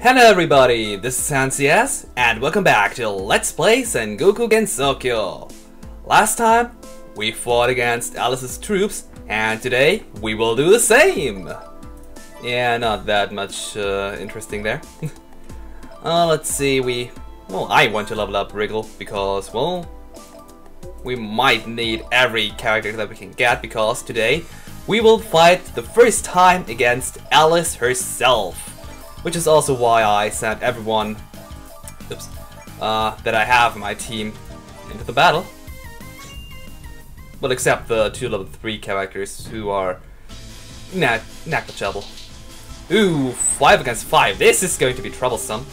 Hello everybody, this is NCS, and welcome back to Let's Play Sengoku Gensoukyou. Last time, we fought against Alice's troops, and today, we will do the same! Yeah, not that much interesting there. Let's see, I want to level up Wriggle, because, well, we might need every character that we can get, because today, we will fight the first time against Alice herself. Which is also why I sent everyone that I have in my team into the battle. Well, except the two level 3 characters who are negligible. Ooh, 5 against 5. This is going to be troublesome.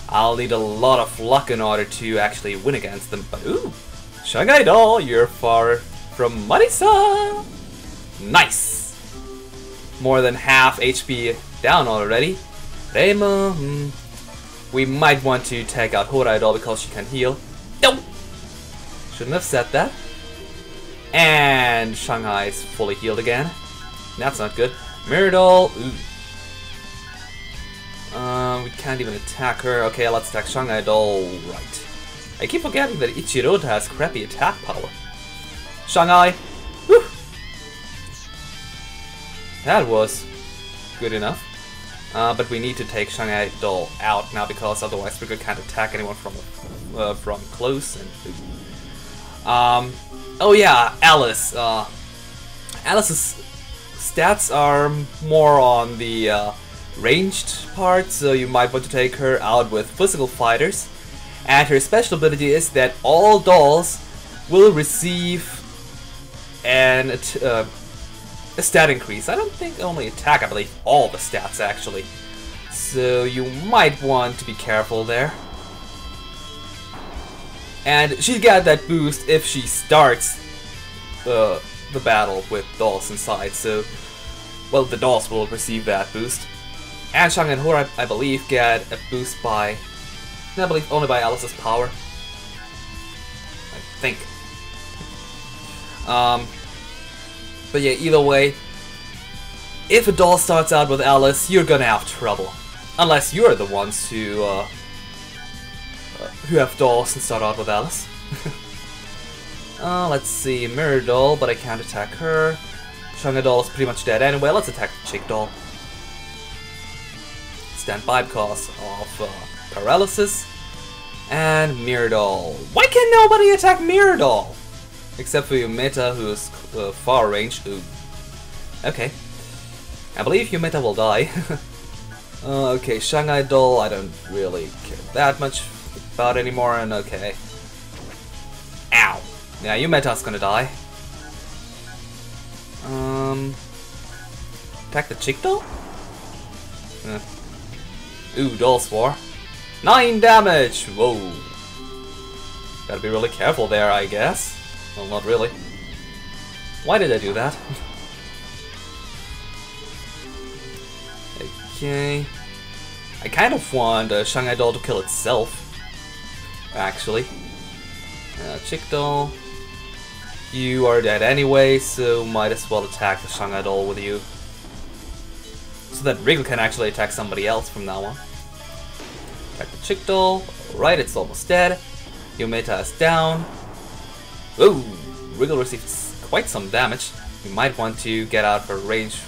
I'll need a lot of luck in order to actually win against them. But ooh, Shanghai Doll, you're far from Marisa. Nice. More than half HP down already. Reima, we might want to take out Horai Doll because she can heal. Nope! Shouldn't have said that. And Shanghai is fully healed again. That's not good. Mirror Doll, ooh. We can't even attack her. Okay, let's attack Shanghai Doll. Right. I keep forgetting that Ichirota has crappy attack power. Shanghai! Whew. That was good enough. But we need to take Shanghai Doll out now because otherwise we can't attack anyone from close. And oh yeah, Alice. Alice's stats are more on the ranged part, so you might want to take her out with physical fighters. And her special ability is that all dolls will receive a stat increase. I don't think only attack, I believe all the stats actually. So you might want to be careful there. And she got that boost if she starts the battle with dolls inside. So, well, the dolls will receive that boost. And Shang and Horai, I believe, get a boost by, I believe, only by Alice's power. I think. But yeah, either way, if a doll starts out with Alice, you're gonna have trouble. Unless you're the ones who have dolls and start out with Alice. Let's see, Mirror Doll, but I can't attack her. Shanghai Doll is pretty much dead anyway. Let's attack the Chick Doll. Stand by because of paralysis. And Mirror Doll. Why can nobody attack Mirror Doll? Except for Yumeta, who is far range. Ooh. Okay. I believe Yumeta will die. Okay, Shanghai Doll, I don't really care that much about anymore, and okay. Ow! Yeah, Yumeta's gonna die. Attack the Chick Doll? Ooh, Doll Swore. 9 damage! Whoa. Gotta be really careful there, I guess. Well, not really. Why did I do that? Okay. I kind of want Shanghai Doll to kill itself. Actually. Chick Doll. You are dead anyway, so might as well attack the Shanghai Doll with you. So that Wriggle can actually attack somebody else from now on. Attack the Chick Doll. Alright, it's almost dead. Yumeta is down. Ooh, Wriggle received quite some damage. You might want to get out of range,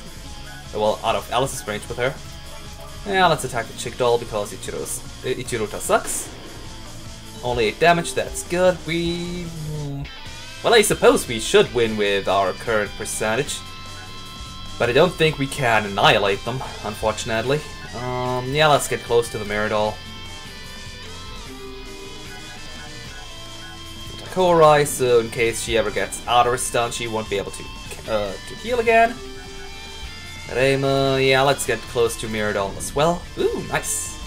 well, out of Alice's range with her. Yeah, let's attack the Chick Doll because Ichirota sucks. Only 8 damage, that's good. Well, I suppose we should win with our current percentage. But I don't think we can annihilate them, unfortunately. Yeah, let's get close to the Mirror Doll. Horai, so in case she ever gets out of her stun, she won't be able to heal again. Reima, yeah, let's get close to Mirror Doll as well. Ooh, nice.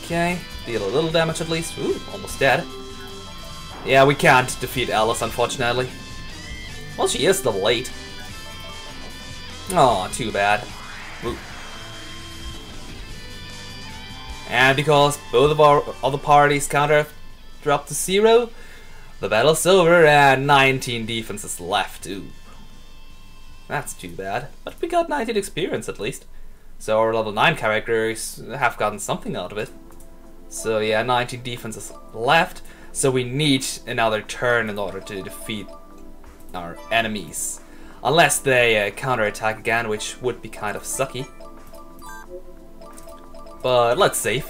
Okay, deal a little damage at least. Ooh, almost dead. Yeah, we can't defeat Alice, unfortunately. Well, she is level 8. Aw, too bad. Ooh. And because both of our other parties' counter dropped to 0, the battle's over and 19 defenses left. Ooh. That's too bad. But we got 19 experience at least. So our level 9 characters have gotten something out of it. So yeah, 19 defenses left. So we need another turn in order to defeat our enemies. Unless they counterattack again, which would be kind of sucky. But let's save.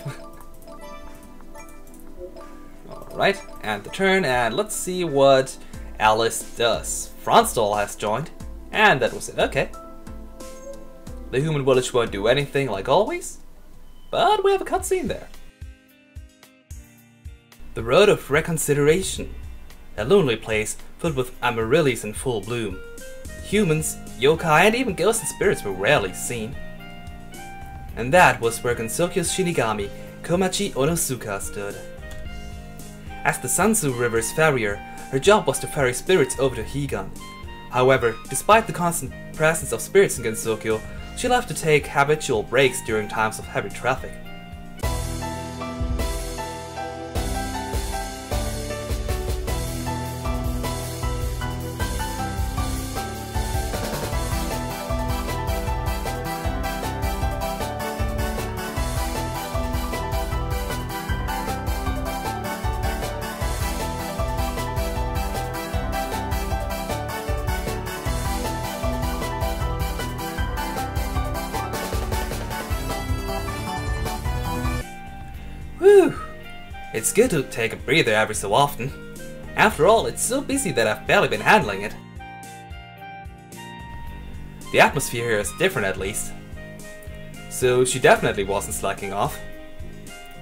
Alright, and the turn, and let's see what Alice does. Franstall has joined, and that was it. Okay. The human village won't do anything like always, but we have a cutscene there. The Road of Reconsideration. A lonely place filled with amaryllis in full bloom. Humans, yokai, and even ghosts and spirits were rarely seen. And that was where Gensoukou's Shinigami, Komachi Onosuka, stood. As the Sansu River's farrier, her job was to ferry spirits over to Higan. However, despite the constant presence of spirits in Gensoukyo, she left to take habitual breaks during times of heavy traffic. Whew! It's good to take a breather every so often. After all, it's so busy that I've barely been handling it. The atmosphere here is different at least. So she definitely wasn't slacking off.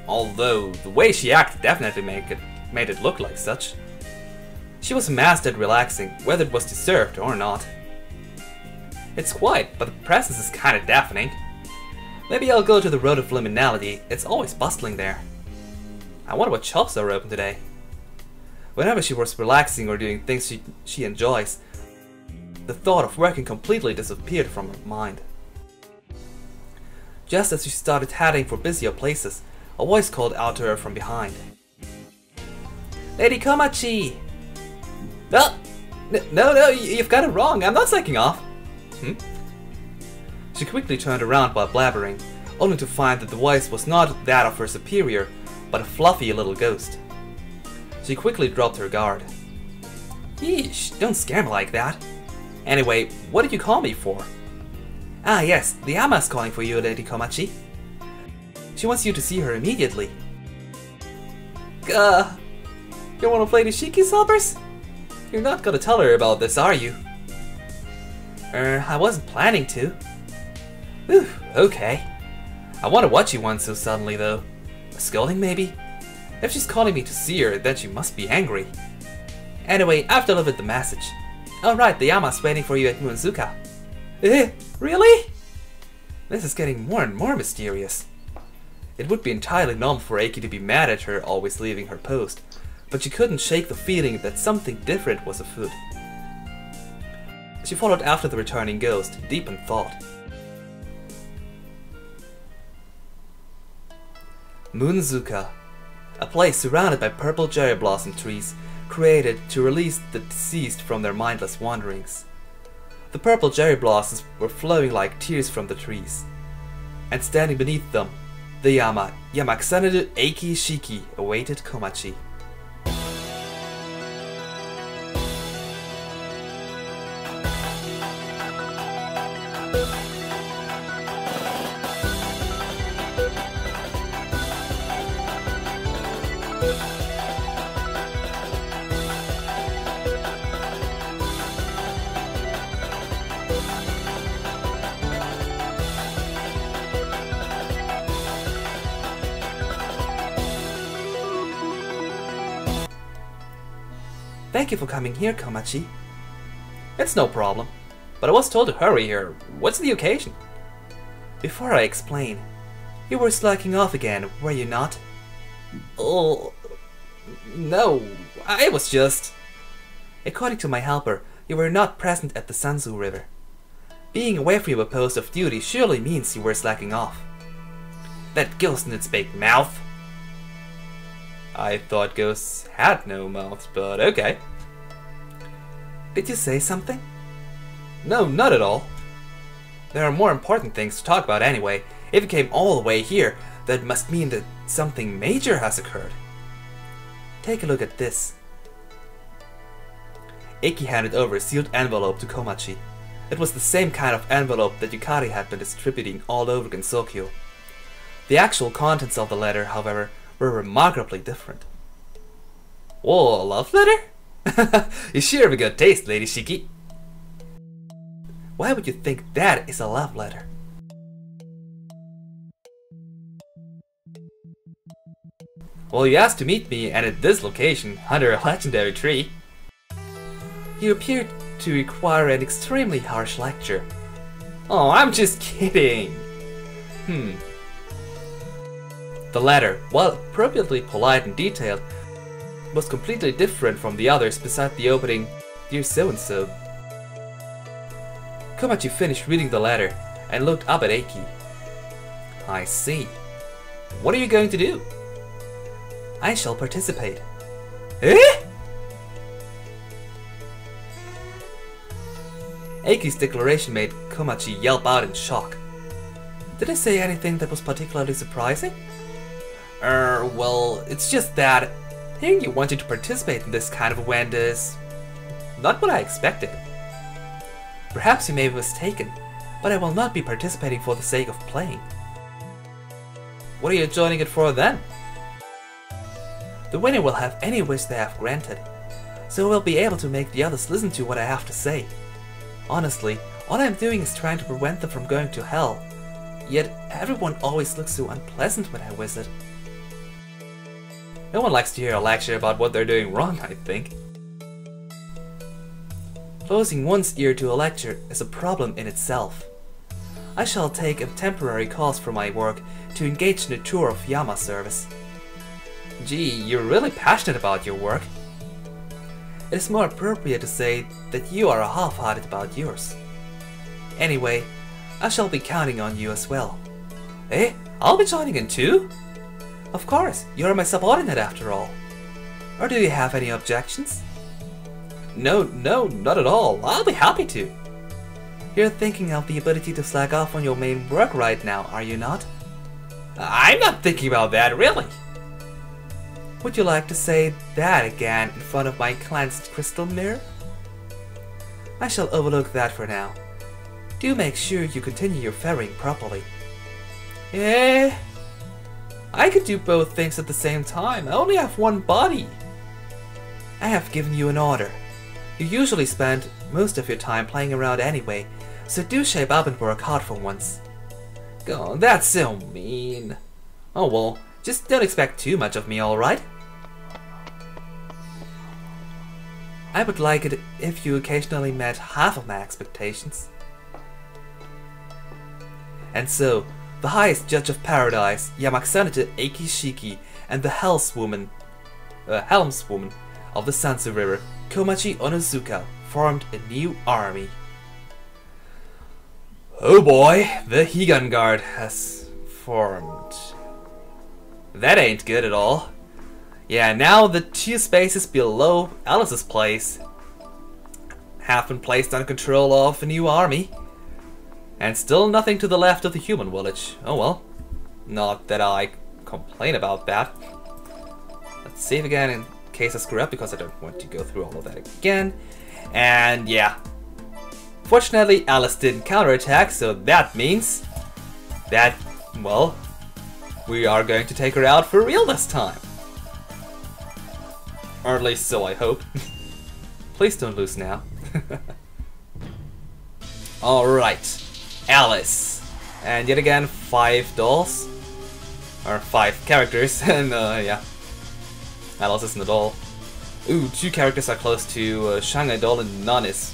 Although, the way she acted definitely made it look like such. She was a master at relaxing, whether it was deserved or not. It's quiet, but the presence is kinda deafening. Maybe I'll go to the Road of Liminality, it's always bustling there. I wonder what shops are open today. Whenever she was relaxing or doing things she enjoys, the thought of working completely disappeared from her mind. Just as she started heading for busier places, a voice called out to her from behind. Lady Komachi! No, you've got it wrong, I'm not slacking off! She quickly turned around while blabbering, only to find that the voice was not that of her superior, but a fluffy little ghost. She quickly dropped her guard. Yeesh, don't scare me like that. Anyway, what did you call me for? Ah yes, the Yama's calling for you, Lady Komachi. She wants you to see her immediately. You wanna play the Shiki Sobbers? You're not gonna tell her about this, are you? I wasn't planning to. Whew, okay. I wonder what she wants so suddenly though. A scolding maybe? If she's calling me to see her, then she must be angry. Anyway, I've delivered the message. Alright, the Yama's waiting for you at Muenzuka. Really? This is getting more and more mysterious. It would be entirely normal for Eiki to be mad at her always leaving her post, but she couldn't shake the feeling that something different was afoot. She followed after the returning ghost, deep in thought. Muenzuka, a place surrounded by purple cherry blossom trees, created to release the deceased from their mindless wanderings. The purple cherry blossoms were flowing like tears from the trees, and standing beneath them, the Yama, Yamakusanadu Eiki Shiki, awaited Komachi. Thank you for coming here, Komachi. It's no problem, but I was told to hurry here. What's the occasion? Before I explain, you were slacking off again, were you not? Oh, no, I was just... According to my helper, you were not present at the Sansu River. Being away from your post of duty surely means you were slacking off. That ghost in its big mouth. I thought ghosts had no mouths, but okay. Did you say something? No, not at all. There are more important things to talk about anyway. If you came all the way here, that must mean that something major has occurred. Take a look at this. Eiki handed over a sealed envelope to Komachi. It was the same kind of envelope that Yukari had been distributing all over Gensoukyou. The actual contents of the letter, however, were remarkably different. Whoa, a love letter? You sure have a good taste, Lady Shiki. Why would you think that is a love letter? Well, you asked to meet me, and at this location, under a legendary tree. You appear to require an extremely harsh lecture. Oh, I'm just kidding. The letter, while appropriately polite and detailed, was completely different from the others beside the opening, "Dear so-and-so." Komachi finished reading the letter and looked up at Eiki. I see. What are you going to do? I shall participate. Eh? Eiki's declaration made Komachi yelp out in shock. Did I say anything that was particularly surprising? Well, it's just that hearing you wanted to participate in this kind of event is not what I expected. Perhaps you may be mistaken, but I will not be participating for the sake of playing. What are you joining it for then? The winner will have any wish they have granted, so we'll be able to make the others listen to what I have to say. Honestly, all I'm doing is trying to prevent them from going to hell, yet everyone always looks so unpleasant when I visit. No one likes to hear a lecture about what they're doing wrong, I think. Closing one's ear to a lecture is a problem in itself. I shall take a temporary pause from my work to engage in a tour of Yama service. Gee, you're really passionate about your work. It is more appropriate to say that you are half-hearted about yours. Anyway, I shall be counting on you as well. Eh? I'll be joining in too? Of course, you're my subordinate after all. Or do you have any objections? No, not at all. I'll be happy to. You're thinking of the ability to slack off on your main work right now, are you not? I'm not thinking about that, really. Would you like to say that again in front of my cleansed crystal mirror? I shall overlook that for now. Do make sure you continue your ferrying properly. I could do both things at the same time. I only have one body. I have given you an order. You usually spend most of your time playing around anyway, so do shape up and work hard for once. Oh, that's so mean. Oh well, just don't expect too much of me, alright? I would like it if you occasionally met half of my expectations. And so, the highest judge of paradise, Yamakusanite Eiki and the helmswoman of the Sansu River, Komachi Onizuka, formed a new army. Oh boy, the Higan Guard has formed. That ain't good at all. Yeah, now the 2 spaces below Alice's place have been placed under control of a new army. And still nothing to the left of the human village. Oh well. Not that I complain about that. Let's save again in case I screw up, because I don't want to go through all of that again. And yeah. Fortunately, Alice didn't counterattack, so that means that, well, we are going to take her out for real this time. Or at least so I hope. Please don't lose now. Alright. Alice. And yet again, 5 dolls. Or 5 characters, and yeah. Alice isn't a doll. Ooh, 2 characters are close to Shanghai doll and none is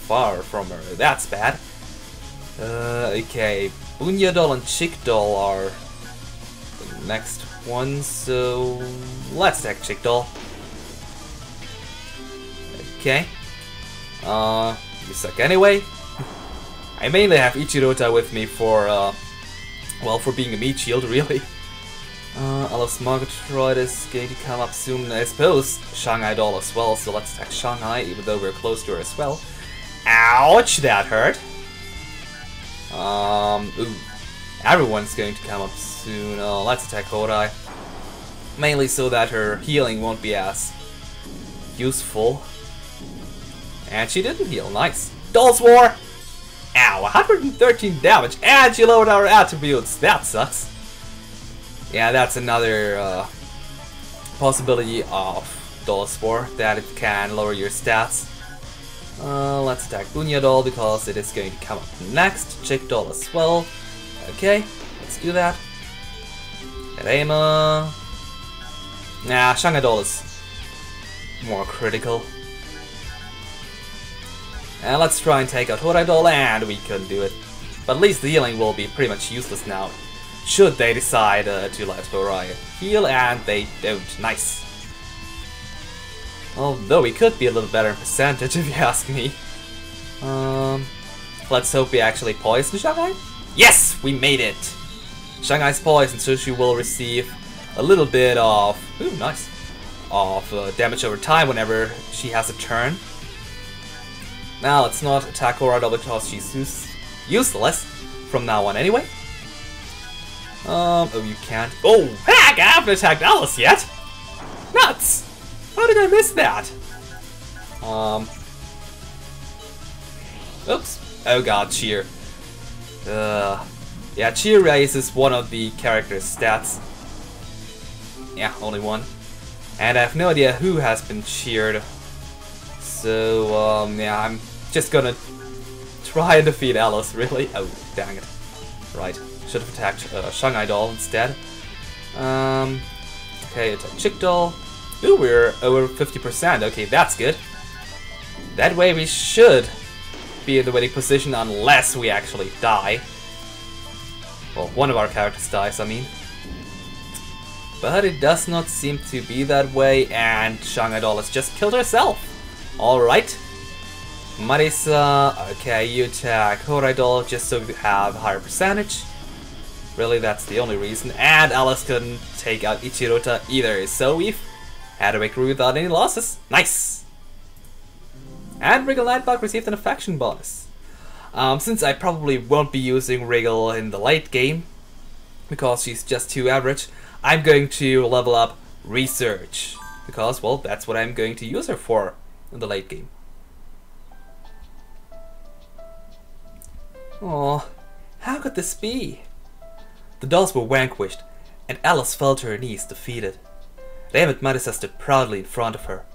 far from her. That's bad. Okay. Bunya doll and Chick doll are the next ones, so let's attack Chick doll. Okay. You suck anyway. I mainly have Ichirota with me for, well, for being a meat shield, really. Alice Margatroyd is going to come up soon, I suppose. Shanghai doll as well, so let's attack Shanghai, even though we're close to her as well. Ouch, that hurt. Ooh. Everyone's going to come up soon. Let's attack Kodai. Mainly so that her healing won't be as useful. And she didn't heal. Nice. Doll's War! Ow, 113 damage, and she lowered our attributes. That sucks. Yeah, that's another possibility of Doll's War, that it can lower your stats. Let's attack Bunya Doll because it is going to come up next. Chick Doll as well. Okay, let's do that. Reima. Nah, Shanghai Doll is more critical. And let's try and take out Hodai Doll, and we couldn't do it. But at least the healing will be pretty much useless now, should they decide to let Hodai heal, and they don't. Nice. Although we could be a little better in percentage, if you ask me. Let's hope we actually poison Shanghai. Yes, we made it! Shanghai's poisoned, so she will receive a little bit of, ooh, nice, of damage over time whenever she has a turn. Now let's not attack Horado because she's useless from now on anyway. Oh, you can't. Oh, heck! I haven't attacked Alice yet! Nuts! How did I miss that? Oops. Oh god, Cheer. Yeah, Cheer raises one of the character's stats. Yeah, only one. And I have no idea who has been cheered. So, yeah, I'm just gonna try and defeat Alice, really? Oh, dang it. Right, should have attacked Shanghai Doll instead. Okay, attack Chick Doll. Ooh, we're over 50%. Okay, that's good. That way we should be in the winning position unless we actually die. Well, one of our characters dies, I mean. But it does not seem to be that way, and Shanghai Doll has just killed herself. Alright. Marisa, okay, you attack Hodai Doll just so you have a higher percentage. Really, that's the only reason. And Alice couldn't take out Ichirota either, so we've had a victory without any losses. Nice! And Wriggle Nightbug received an affection bonus. Since I probably won't be using Wriggle in the late game, because she's just too average, I'm going to level up Research. Because, well, that's what I'm going to use her for in the late game. Oh, how could this be? The dolls were vanquished, and Alice fell to her knees defeated. Raymond and Marisa stood proudly in front of her.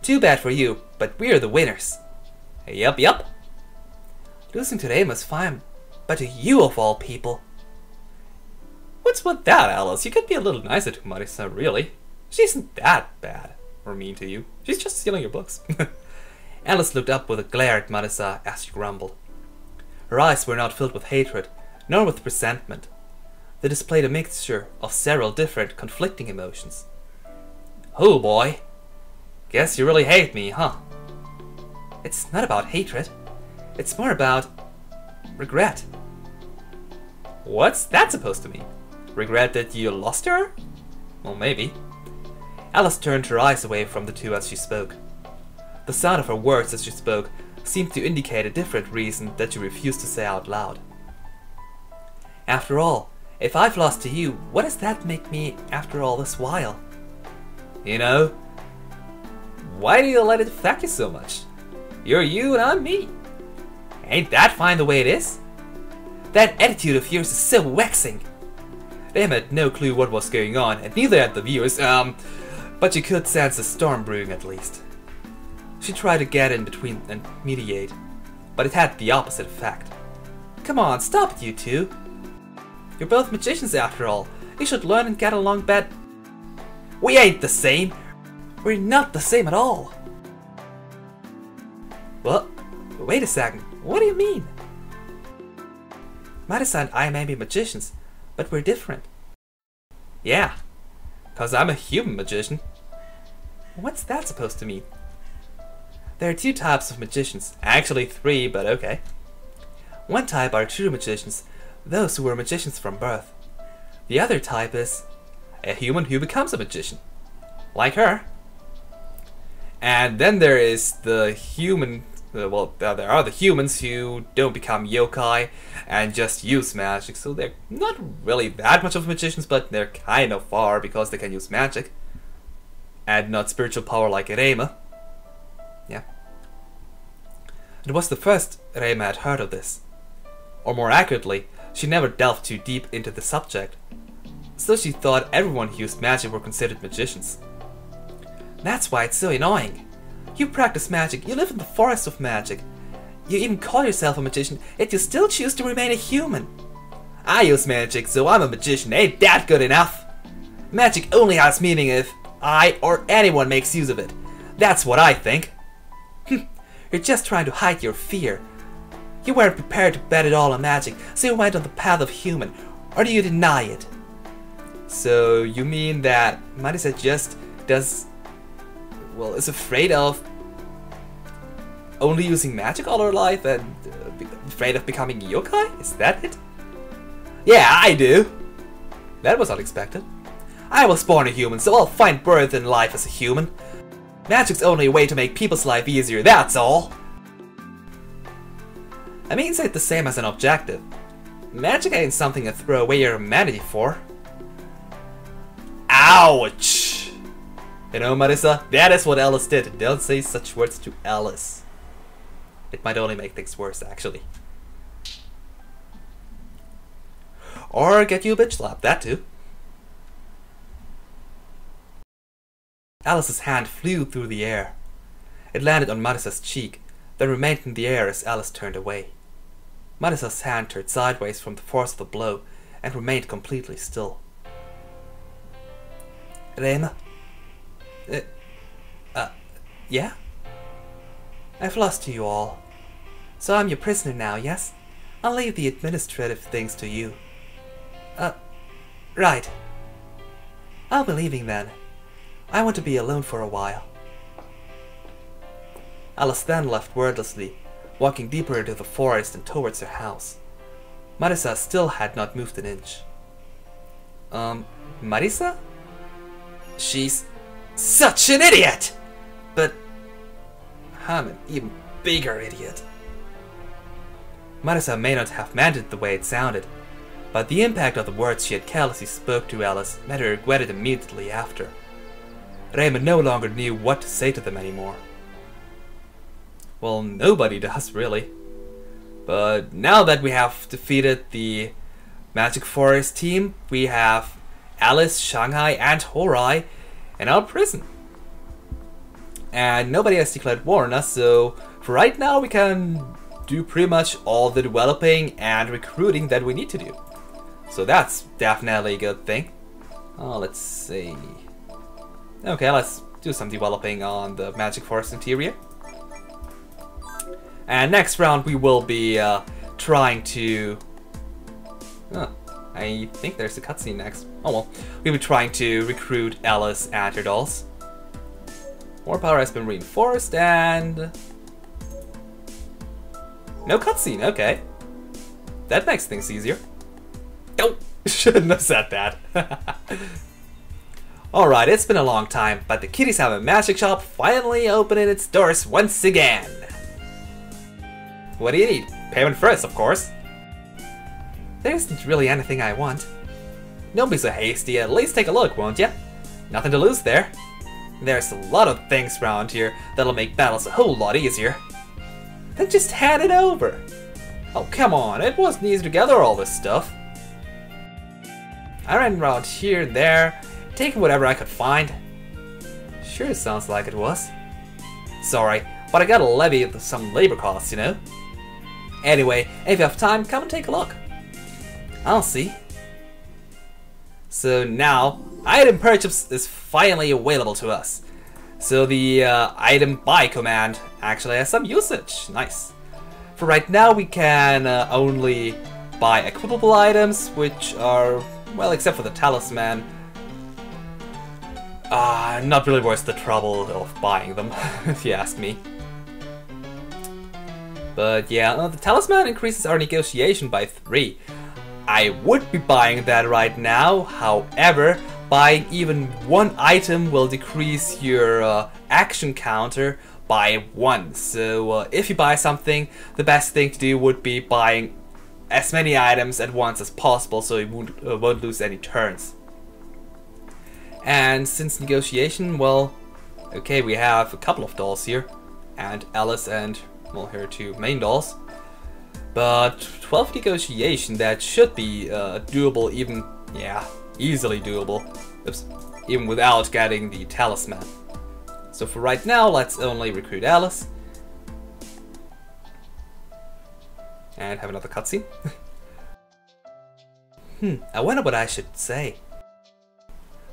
Too bad for you, but we're the winners. Yup, yup. Losing to Raymond is fine, but to you of all people. What's with that, Alice? You could be a little nicer to Marisa, really. She isn't that bad or mean to you. She's just stealing your books. Alice looked up with a glare at Marisa as she grumbled. Her eyes were not filled with hatred, nor with resentment. They displayed a mixture of several different, conflicting emotions. Oh boy, guess you really hate me, huh? It's not about hatred. It's more about regret. What's that supposed to mean? Regret that you lost her? Well, maybe. Alice turned her eyes away from the two as she spoke. The sound of her words as she spoke seemed to indicate a different reason that she refused to say out loud. After all, if I've lost to you, what does that make me after all this while? You know, why do you let it affect you so much? You're you and I'm me. Ain't that fine the way it is? That attitude of yours is so vexing. They had no clue what was going on, and neither had the viewers, but you could sense a storm brewing at least. She tried to get in between and mediate, but it had the opposite effect. Come on, stop it, you two. You're both magicians after all. You should learn and get along better. We ain't the same. We're not the same at all. Well, wait a second. What do you mean? Marisa and I may be magicians, but we're different. Yeah, 'cause I'm a human magician. What's that supposed to mean? There are two types of magicians. Actually 3, but okay. One type are true magicians, those who were magicians from birth. The other type is a human who becomes a magician. Like her. And then there is the human well, there are the humans who don't become yokai and just use magic, so they're not really that much of magicians, but they're kind of far because they can use magic. And not spiritual power like Reima. Yeah. It was the first Reima had heard of this. Or more accurately, she never delved too deep into the subject. So she thought everyone who used magic were considered magicians. That's why it's so annoying. You practice magic, you live in the forest of magic. You even call yourself a magician, yet you still choose to remain a human. I use magic, so I'm a magician. Ain't that good enough? Magic only has meaning if I or anyone makes use of it. That's what I think. You're just trying to hide your fear. You weren't prepared to bet it all on magic, so you went on the path of human. Or do you deny it? So you mean that Marisa just is afraid of only using magic all her life and afraid of becoming yokai? Is that it? Yeah, I do. That was unexpected. I was born a human, so I'll find birth in life as a human. Magic's only a way to make people's life easier, that's all. I mean, say it the same as an objective. Magic ain't something to throw away your humanity for. Ouch! You know, Marisa, that is what Alice did. Don't say such words to Alice. It might only make things worse, actually. Or get you a bitch slap, that too. Alice's hand flew through the air. It landed on Marisa's cheek, then remained in the air as Alice turned away. Marisa's hand turned sideways from the force of the blow and remained completely still. Reima? Yeah? I've lost you all. So I'm your prisoner now, yes? I'll leave the administrative things to you. Right. I'll be leaving then. I want to be alone for a while. Alice then left wordlessly, walking deeper into the forest and towards her house. Marisa still had not moved an inch. Marisa? She's such an idiot! But I'm an even bigger idiot. Marisa may not have meant it the way it sounded, but the impact of the words she had carelessly spoke to Alice made her regret it immediately after. Raymond no longer knew what to say to them anymore. Well, nobody does, really. But now that we have defeated the Magic Forest team, we have Alice, Shanghai, and Horai in our prison. And nobody has declared war on us, so for right now we can do pretty much all the developing and recruiting that we need to do. So that's definitely a good thing. Oh, let's see. Okay, let's do some developing on the Magic Forest interior. And next round we will be trying to... Oh, I think there's a cutscene next. Oh well. We'll be trying to recruit Alice and her dolls. More power has been reinforced and... No cutscene, okay. That makes things easier. Oh, shouldn't have said that. Alright, it's been a long time, but the Kitties Have a Magic Shop finally opening its doors once again. What do you need? Payment first, of course. There isn't really anything I want. Don't be so hasty, at least take a look, won't ya? Nothing to lose there. There's a lot of things around here that'll make battles a whole lot easier. Then just hand it over. Oh, come on, it wasn't easy to gather all this stuff. I ran around here and there, taking whatever I could find. Sure sounds like it was. Sorry, but I gotta levy some labor costs, you know? Anyway, if you have time, come and take a look. I'll see. So now, item purchase is finally available to us. So the item buy command actually has some usage. Nice. For right now, we can only buy equipable items, which are, well, except for the talisman, not really worth the trouble of buying them, if you ask me. But yeah, the talisman increases our negotiation by 3. I would be buying that right now, however, buying even one item will decrease your action counter buy one. So if you buy something, the best thing to do would be buying as many items at once as possible, so you won't lose any turns. And since negotiation, well, okay, we have a couple of dolls here, and Alice and, well, her two main dolls. But 12 negotiation, that should be doable, even, yeah, easily doable. Oops, even without getting the talisman. So for right now, let's only recruit Alice. And have another cutscene. I wonder what I should say.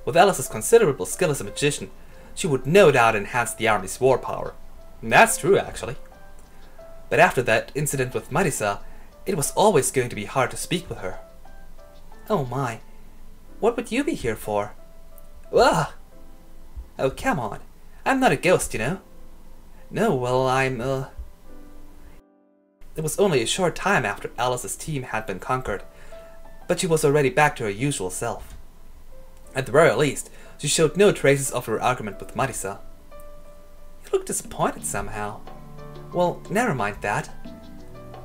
With Alice's considerable skill as a magician, she would no doubt enhance the army's war power. And that's true, actually. But after that incident with Marisa, it was always going to be hard to speak with her. Oh my, what would you be here for? Ugh! Oh, come on. I'm not a ghost, you know. No, well, It was only a short time after Alice's team had been conquered, but she was already back to her usual self. At the very least, she showed no traces of her argument with Marisa. You look disappointed somehow. Well, never mind that.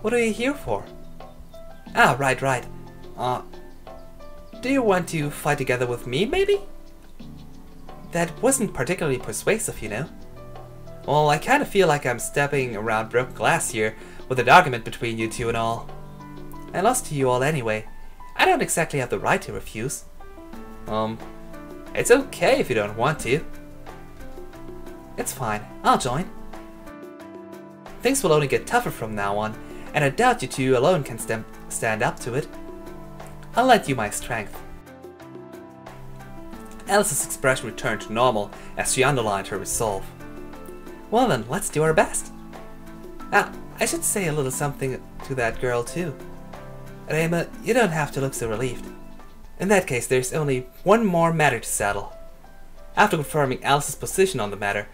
What are you here for? Ah, right. Do you want to fight together with me, maybe? That wasn't particularly persuasive, you know. Well, I kind of feel like I'm stepping around broken glass here, with an argument between you two and all. I lost to you all anyway. I don't exactly have the right to refuse. It's okay if you don't want to. It's fine, I'll join. Things will only get tougher from now on, and I doubt you two alone can stand up to it. I'll lend you my strength. Alice's expression returned to normal as she underlined her resolve. Well then, let's do our best. Ah, I should say a little something to that girl too. Reima, you don't have to look so relieved. In that case, there's only one more matter to settle. After confirming Alice's position on the matter,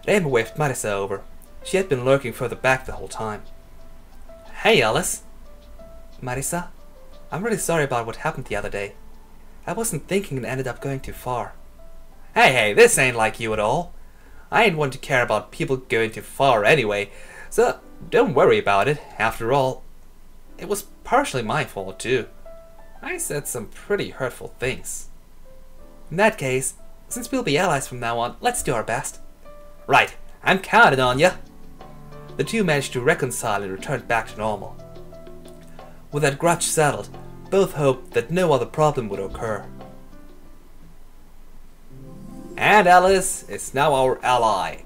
Reima waved Marisa over. She had been lurking further back the whole time. Hey, Alice. Marisa, I'm really sorry about what happened the other day. I wasn't thinking and ended up going too far. Hey, this ain't like you at all. I ain't one to care about people going too far anyway, so don't worry about it. After all, it was partially my fault too. I said some pretty hurtful things. In that case, since we'll be allies from now on, let's do our best. Right, I'm counting on ya. The two managed to reconcile and returned back to normal. With that grudge settled, both hoped that no other problem would occur. And Alice is now our ally.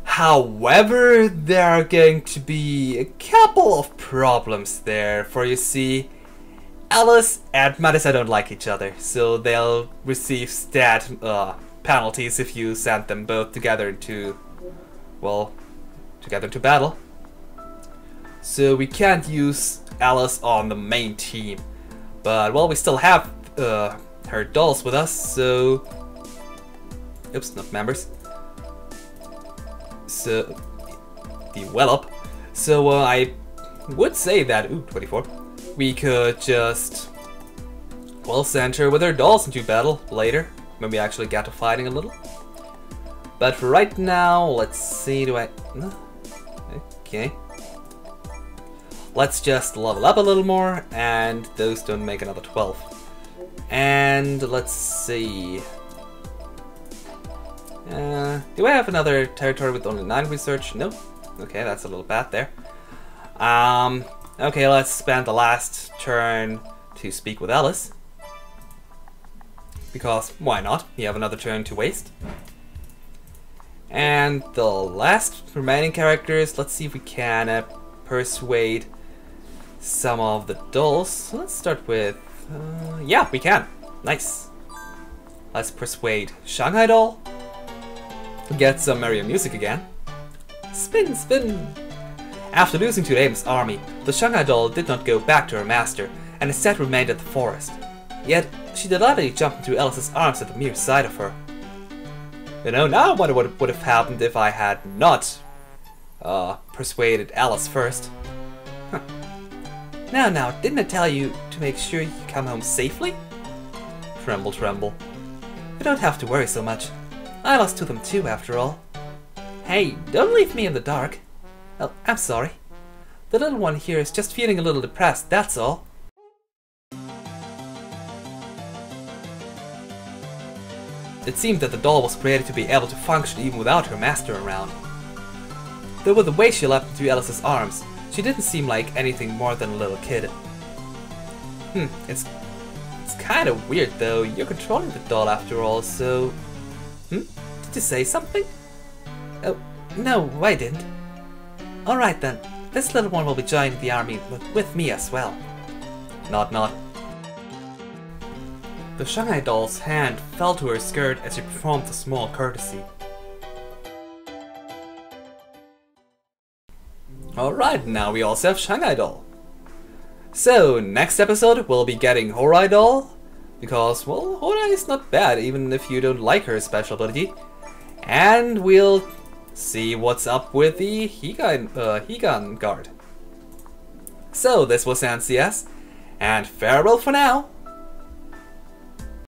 However, there are going to be a couple of problems there, for you see, Alice and Marisa don't like each other, so they'll receive stat penalties if you send them both together into, well, together to battle. So we can't use Alice on the main team, but well, we still have her dolls with us, so oops, not members. So the well up. So I would say that 24. We could just, well, send her with her dolls into battle later, when we actually get to fighting a little. But for right now, let's see, okay. Let's just level up a little more, and those don't make another 12. And let's see. Do I have another territory with only 9 research? No. Okay, that's a little bad there. Okay, let's spend the last turn to speak with Alice. Because, why not? You have another turn to waste. And the last remaining characters, let's see if we can persuade some of the dolls. So let's start with... yeah, we can. Nice. Let's persuade Shanghai doll. Get some merry music again. Spin, spin! After losing to Reima's army, the Shanghai doll did not go back to her master, and instead remained at the forest. Yet, she delightedly jumped into Alice's arms at the mere sight of her. You know, now I wonder what would have happened if I had not persuaded Alice first. Huh. Now, didn't I tell you to make sure you come home safely? Tremble, tremble. You don't have to worry so much. I lost to them too, after all. Hey, don't leave me in the dark. Oh, I'm sorry. The little one here is just feeling a little depressed, that's all. It seemed that the doll was created to be able to function even without her master around. Though with the way she leapt into Alice's arms, she didn't seem like anything more than a little kid. It's kind of weird though. You're controlling the doll after all, so... Did you say something? Oh, no, I didn't. Alright then, this little one will be joining the army with me as well. Nod nod. The Shanghai doll's hand fell to her skirt as she performed a small courtesy. Alright, now we also have Shanghai doll. So, next episode we'll be getting Horai doll, because, well, Horai is not bad even if you don't like her special ability. And we'll see what's up with the Higan guard. So, this was NCS, and farewell for now!